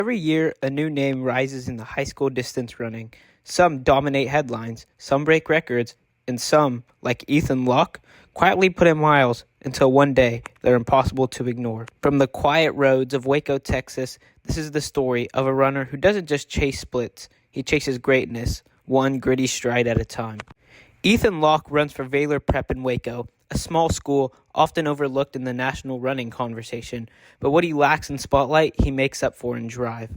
Every year, a new name rises in the high school distance running. Some dominate headlines, some break records, and some, like Ethan Locke, quietly put in miles until one day they're impossible to ignore. From the quiet roads of Waco, Texas, this is the story of a runner who doesn't just chase splits, he chases greatness, one gritty stride at a time. Ethan Locke runs for Valor Prep in Waco, a small school often overlooked in the national running conversation, but what he lacks in spotlight, he makes up for in drive.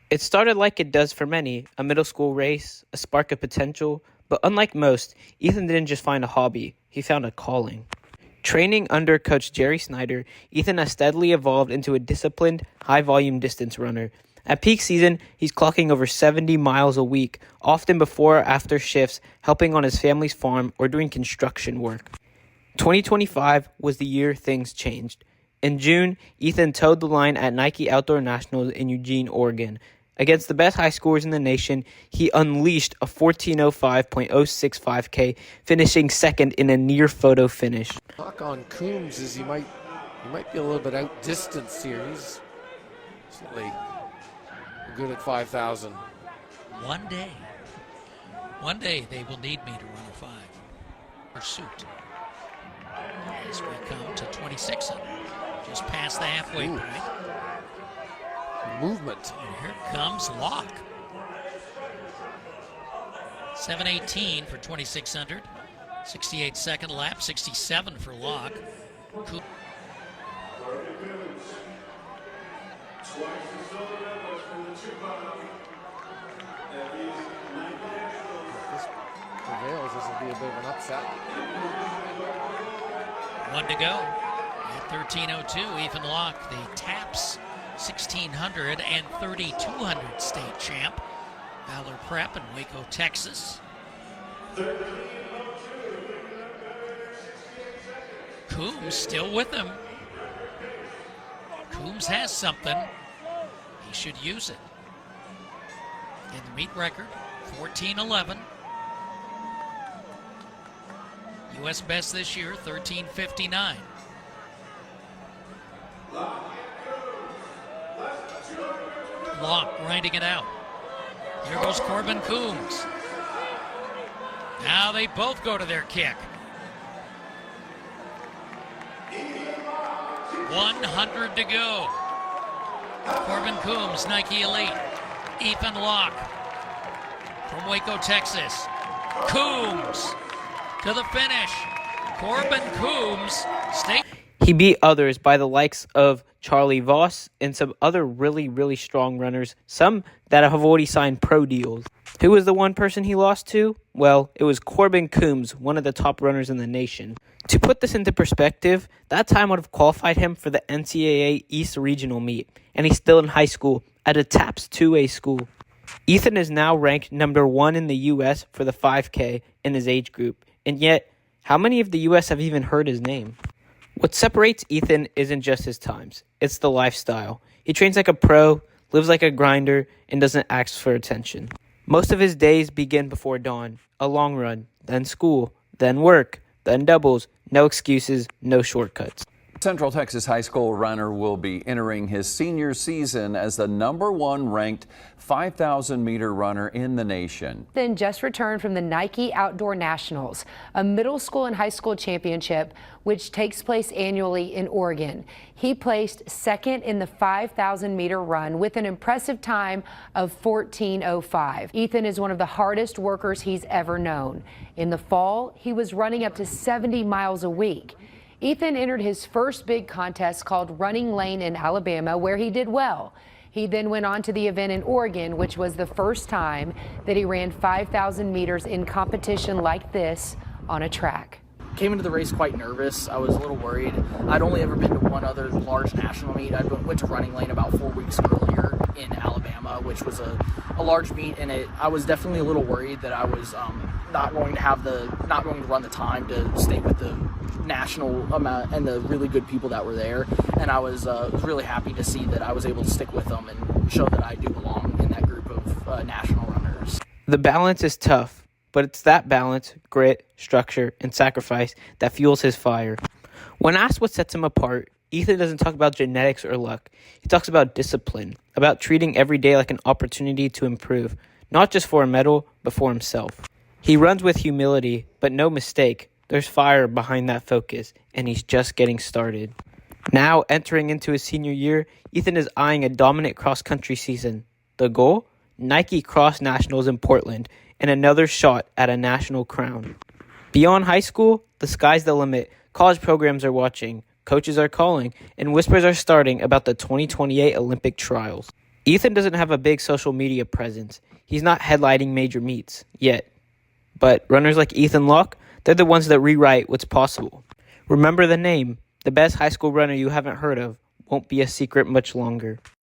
It started like it does for many, a middle school race, a spark of potential, but unlike most, Ethan didn't just find a hobby, he found a calling. Training under Coach Jerry Snyder, Ethan has steadily evolved into a disciplined, high-volume distance runner. At peak season, he's clocking over 70 miles a week, often before or after shifts, helping on his family's farm or doing construction work. 2025 was the year things changed. In June, Ethan towed the line at Nike Outdoor Nationals in Eugene, Oregon. Against the best high scorers in the nation, he unleashed a 14:05.065K, finishing second in a near photo finish. Knock on Coombs is he might be a little bit outdistanced here. He's certainly good at 5,000. One day they will need me to run a 5 pursuit. As we come to 2600, just past the halfway point. Movement. And here comes Locke. 7:18 for 2600. 68 second lap, 67 for Locke. This prevails. This will be a bit of an upset. One to go. At 13:02, Ethan Locke, the TAPS 1600 and 3200 state champ. Valor Prep in Waco, Texas. Coombs still with him. Coombs has something. He should use it. In the meet record, 14:11. U.S. best this year, 13:59. Locke grinding it out. Here goes Corbin Coombs. Now they both go to their kick. 100 to go. Corbin Coombs, Nike Elite. Ethan Locke from Waco, Texas. Coombs to the finish. Corbin Coombs state. He beat others by the likes of Charlie Voss and some other really strong runners, some that have already signed pro deals. Who was the one person he lost to? Well, it was Corbin Coombs, one of the top runners in the nation. To put this into perspective, that time would have qualified him for the NCAA East Regional meet, and he's still in high school at a TAPS 2A school. Ethan is now ranked number 1 in the U.S. for the 5K in his age group, and yet, how many of the U.S. have even heard his name? What separates Ethan isn't just his times, it's the lifestyle. He trains like a pro, lives like a grinder, and doesn't ask for attention. Most of his days begin before dawn, a long run, then school, then work, then doubles, no excuses, no shortcuts. Central Texas high school runner will be entering his senior season as the #1 ranked 5,000-meter runner in the nation. Then just returned from the Nike Outdoor Nationals, a middle school and high school championship which takes place annually in Oregon. He placed second in the 5,000-meter run with an impressive time of 14:05. Ethan is one of the hardest workers he's ever known. In the fall, he was running up to 70 miles a week. Ethan entered his first big contest called Running Lane in Alabama, where he did well. He then went on to the event in Oregon, which was the first time that he ran 5,000 meters in competition like this on a track. Came into the race quite nervous. I was a little worried. I'd only ever been to one other large national meet. I went to Running Lane about 4 weeks earlier in Alabama, which was a large meet, and I was definitely a little worried that I was not going to run the time to stay with the national amount and the really good people that were there. And I was really happy to see that I was able to stick with them and show that I do belong in that group of national runners. The balance is tough, but it's that balance, grit, structure, and sacrifice that fuels his fire. When asked what sets him apart, Ethan doesn't talk about genetics or luck. He talks about discipline, about treating every day like an opportunity to improve, not just for a medal, but for himself. He runs with humility, but no mistake, there's fire behind that focus, and he's just getting started. Now, entering into his senior year, Ethan is eyeing a dominant cross-country season. The goal? Nike Cross Nationals in Portland, and another shot at a national crown. Beyond high school, the sky's the limit. College programs are watching, coaches are calling, and whispers are starting about the 2028 Olympic trials. Ethan doesn't have a big social media presence. He's not headlining major meets, yet. But runners like Ethan Locke, they're the ones that rewrite what's possible. Remember the name. The best high school runner you haven't heard of won't be a secret much longer.